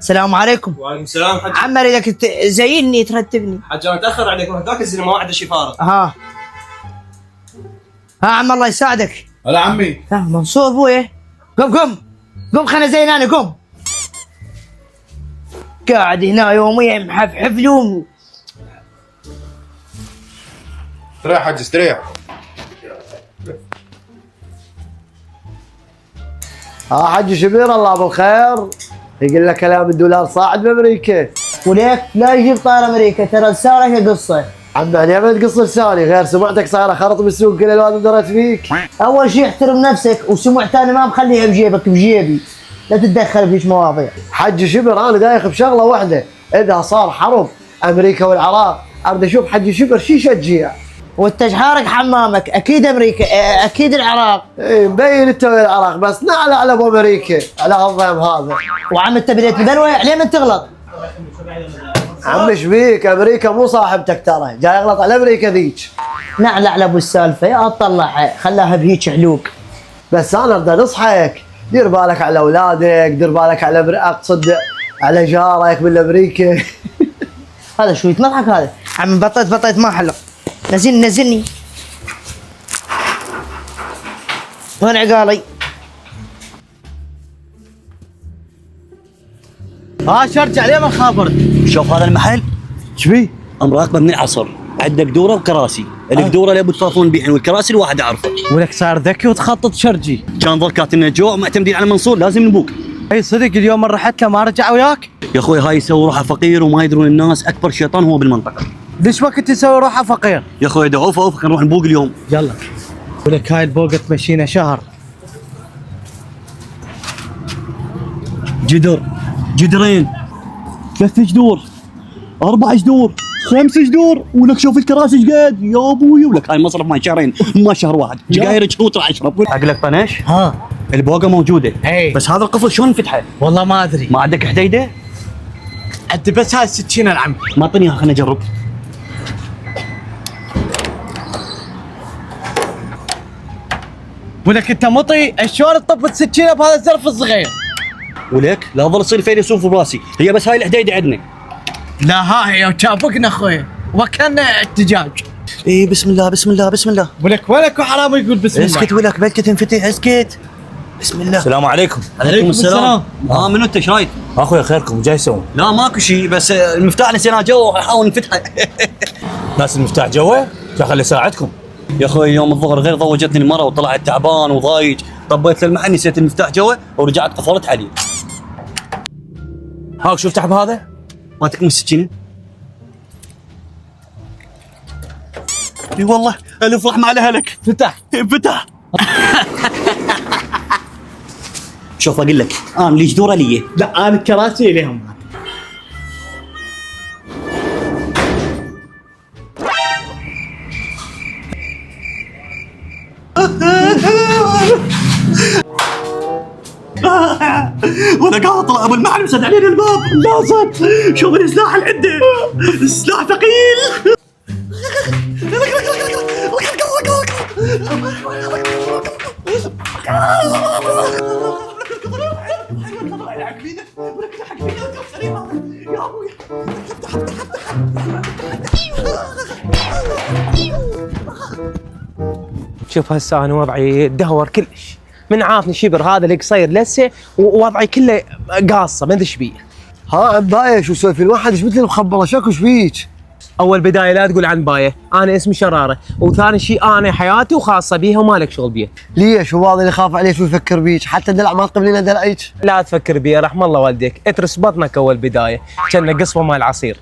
السلام عليكم. وعليكم السلام حج. عم اريدك تزيني ترتبني. حج انا اتاخر عليك، ذاك الزلمه ما عنده شي فارغ. ها عم الله يساعدك. هلا عمي. منصور ابوي. قم خلنا زيناني قم. قاعد هنا يوميا محفحف لهم. استريح حج استريح. حج شبير الله بالخير. يقول لك كلام الدولار صاعد بامريكا. وليك لا يجيب طائر امريكا، ترى لسانك قصه. عم يعني ما تقص لساني، غير سمعتك صايره خرط بالسوق كل الواد درت فيك. اول شيء احترم نفسك، وسمع ثاني ما مخليها بجيبك بجيبي، لا تتدخل فيش مواضيع. حج شبر انا دايخ بشغله واحده، اذا صار حرب امريكا والعراق اريد اشوف حج شبر شي يشجع. وانت حارق حمامك، اكيد امريكا اكيد العراق. ايه مبين انت العراق، بس نعلى على ابو امريكا على هالضيم هذا. وعم انت بديت ببلوه عليه من تغلط. عم ايش بيك؟ امريكا مو صاحبتك ترى، جاي يغلط على امريكا ذيك. نعلى على ابو السالفه، يا طلعها خلاها بهيك حلوق. بس انا اريد انصحك، دير بالك على اولادك، دير بالك على اقصد على جارك من امريكا. هذا شو يتمضحك هذا؟ عم بطيت ما حلق. نزلني. وين عقالي؟ شرجع ليه ما خابرت؟ شوف هذا المحل شبيه؟ مراقبه من العصر، عندك دوره وكراسي، لك دوره لابد تطافون بيحن، والكراسي الواحد اعرفه. ولك صار ذكي وتخطط شرجي. كان ظل كاتلنا جوع معتمدين على منصور، لازم نبوك. اي صدق اليوم من رحت له ما رجع وياك؟ يا اخوي هاي يسوي روحه فقير وما يدرون الناس اكبر شيطان هو بالمنطقه. ليش ما كنت تسوي روحه فقير؟ يا اخوي اوفك نروح نبوق اليوم. يلا. ولك هاي البوقه تمشينا شهر. جدرين 3 جدور 4 جدور 5 جدور، ولك شوف الكراسي ايش قد يا ابوي، ولك هاي مصرف ما شهرين ما شهر واحد، جاير شروط راح اشرب. اقول لك طنش، البوقه موجوده بس هذا القفل شلون نفتحه؟ والله ما ادري. ما عندك حديده؟ عندي بس هاي السكينه العم. ما اعطيني اياها خليني اجرب. ولك انت مطي شلون تطب السكينه بهذا الزرف الصغير؟ ولك لا ظل يصير فيلسوف براسي، هي بس هاي الحديده عندنا. لا هاي وشافقنا اخوي وكان احتجاج. اي بسم الله. ولك وحرام يقول بسم الله. اسكت ولك بلكة تنفتح، اسكت. بسم الله. السلام عليكم. عليكم السلام. منو انت ايش رايك؟ اخوي خيركم جاي يسوون؟ لا ماكو شيء، بس المفتاح نسيناه جوا نحاول نفتحه. ناس المفتاح جوا؟ يا خلي يساعدكم. يا اخوي يوم الظهر غير ضوجتني المره وطلعت تعبان وضايج، طبيت للمحل نسيت المفتاح جوا ورجعت قفلت عليه. هاك شو افتح بهذا؟ ما تكمل السكينه؟ اي والله الف رحمه على اهلك. فتح. شوف اقول لك انا لي جذوره لي. لا انا الكراسي لهم. وانا قاعد اطلع ابو المحل مسد علينا الباب. لا صد شوف السلاح اللي عنده، السلاح ثقيل. شوف هسه انا وضعي دهور كلش، من عافني شبر هذا القصير لسه ووضعي كله قاصه ما ادري ايش بيه. بايه شو سوي في الواحد ايش مثل مخبره شكو ايش بيك؟ اول بدايه لا تقول عن بايه، انا اسمي شراره، وثاني شيء انا حياتي وخاصه بيها وما لك شغل بيها. ليش هو هذا اللي خاف عليه شو يفكر بيك؟ حتى دلع ما تقبلينا دلعيك. لا تفكر بيها رحم الله والديك، اترس بطنك اول بدايه كأنه قصفه مال عصير.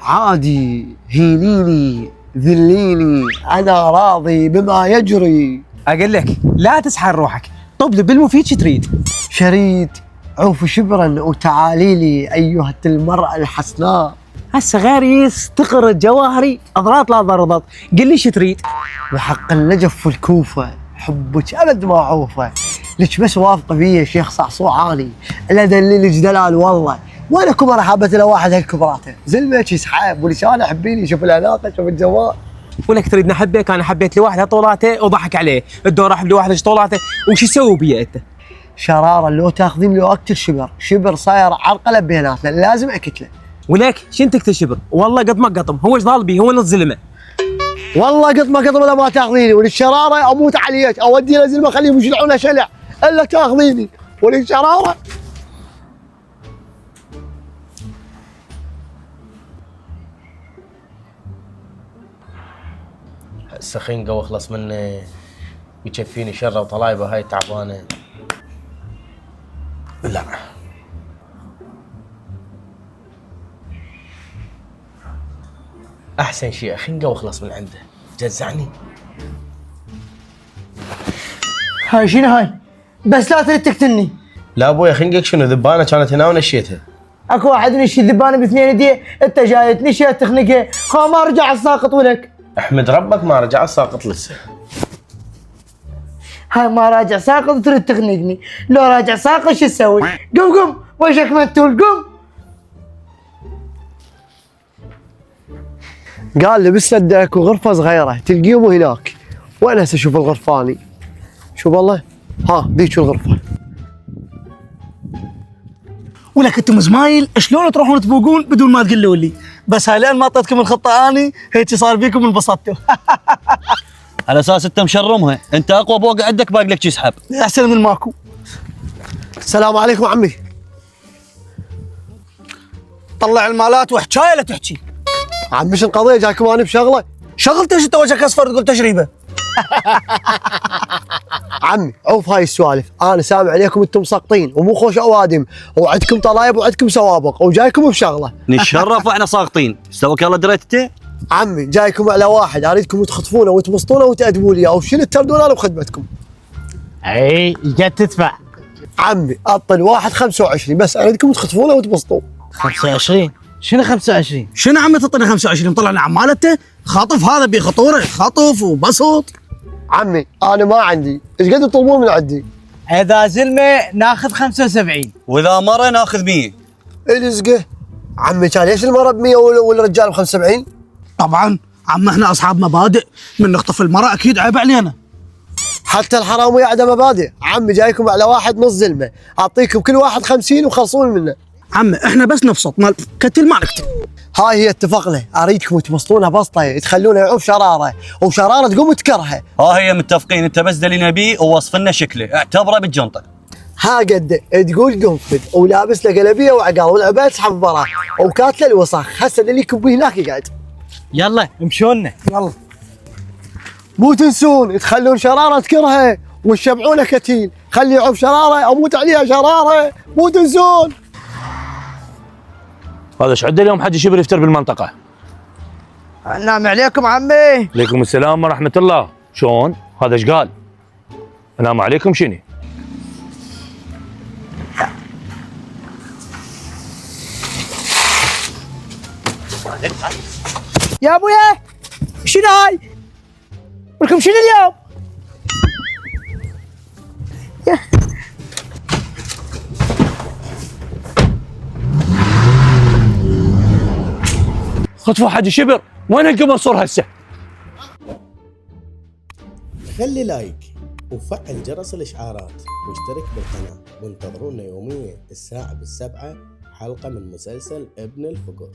عادي هينيني ذليني انا راضي بما يجري. اقول لك لا تسحر روحك، طب لي بالمفيد شو تريد؟ شريد عوف شبرا وتعالي لي ايها المرأة الحسناء. هسه غير يستقر الجواهري اضراط لا ضربط، قل لي شو تريد؟ وحق النجف والكوفة حبك ابد ما عوفه، لك بس وافقه بي شيخ صعصوعاني الا دليلك دلال والله، وين كبر حابه له واحد هالكبراته، زلمك يسحب ولسانه حبيني شوف الاناقه شوف الجوال. ولك تريد نحبك، انا حبيت لوحده طولاته وضحك عليه، الدور احب لوحده طولاته، وش يسوي بيه انت؟ شراره لو تاخذين له اكثر شبر صاير عرقله بيناتنا لازم اكتله. ولك شين تكتشبر؟ والله قط ما قطم، هو ايش ضال بي؟ هو نص زلمه. والله قط ما قط ولا ما تاخذيني، وللشراره اموت عليك، اودي له زلمه اخليهم يشلعونه شلع الا تاخذيني وللشراره. السخين قوي اخلص منه يكفيني شره وطلايبه هاي تعبانه. لا احسن شيء خنقه واخلص من عنده، جزعني. هاي شنو هاي؟ بس لا تريد تقتلني. لا ابويا خنقك شنو، ذبانه كانت هنا ونشيتها. اكو واحد نشي الذبانه باثنين يديه، انت جاي تنشي تخنقها، خا ما رجع الساقط ولك. احمد ربك ما رجع الساقط لسه. هاي ما راجع ساقط تريد تخنقني، لو راجع ساقط شو تسوي؟ قم وجهك متول قم. قال لي بالسده اكو غرفه صغيره تلقيهم هناك، وانا هسه اشوف الغرفاني. شوف والله ها ذيك الغرفه. ولك انتم زمايل شلون تروحون تبوقون بدون ما تقولوا لي؟ بس هاي لين ما اعطيتكم الخطه اني هيك صار فيكم انبسطتوا. على اساس انت مشرمها، انت اقوى بوق عندك باقي لك يسحب. احسن من ماكو. السلام عليكم عمي. طلع المالات وحكايه لا تحكي. عمي شو القضيه جايكم انا بشغله؟ شغلتك انت وجهك اصفر تقول تشريبه. عمي عوف هاي السوالف، انا سامع عليكم انتم ساقطين ومو خوش اوادم وعندكم طلايب وعندكم سوابق وجايكم بشغله. نتشرف واحنا ساقطين، استوك يلا دريت انت؟ عمي جايكم على واحد اريدكم تخطفونه وتبسطونه وتأدبوا لي او شنو تردون انا بخدمتكم. اي قد تدفع؟ عمي اعطي الواحد 25 بس اريدكم تخطفونه وتبسطوه. 25 شنو 25؟ شنو عمي تعطينا 25 طلعنا عمالته؟ خاطف هذا بخطوره، خطف وبسط. عمي انا ما عندي، ايش قد تطلبون من عندي؟ اذا زلمه ناخذ 75. واذا مره ناخذ 100. الزقه. عمي كان ليش المره ب 100 والرجال ب 75؟ طبعا عم احنا اصحاب مبادئ، من نخطف المراه اكيد عيب علينا. حتى الحرامي عنده مبادئ. عمي جايكم على واحد نص زلمه، اعطيكم كل واحد 50 وخلصون منه. عمي احنا بس نبسط، ما كتل ما نكتل. هاي هي اتفقنا، اريدكم تبسطونها بسطه تخلونه يعوف شراره وشراره تقوم تكرهه. ها هي متفقين، انت بس دليل نبيه ووصف لنا شكله، اعتبره بالجنطه. ها قد تقول قنفذ ولابس له قلبيه وعقال والعباد تسحب براه وكاتله الوسخ، هسه اللي يكب هناك يقعد. يلا امشونا يلا. مو تنسون تخلون شراره تكرهه وتشبعونه كتيل، خلي يعوف شراره اموت عليها شراره، مو تنسون. هذا ايش عدى اليوم حد شبر يفتر بالمنطقه؟ نعم عليكم عمي. عليكم السلام ورحمه الله. شلون؟ هذا ايش قال؟ السلام عليكم شنو؟ يا ابويا شنو هاي؟ ولكم شنو اليوم؟ خطفوا حد شبر، وين القمر صور هسه؟ خلي لايك وفعل جرس الاشعارات واشترك بالقناه وانتظرونا يوميا الساعه 7 حلقه من مسلسل ابن الفقر.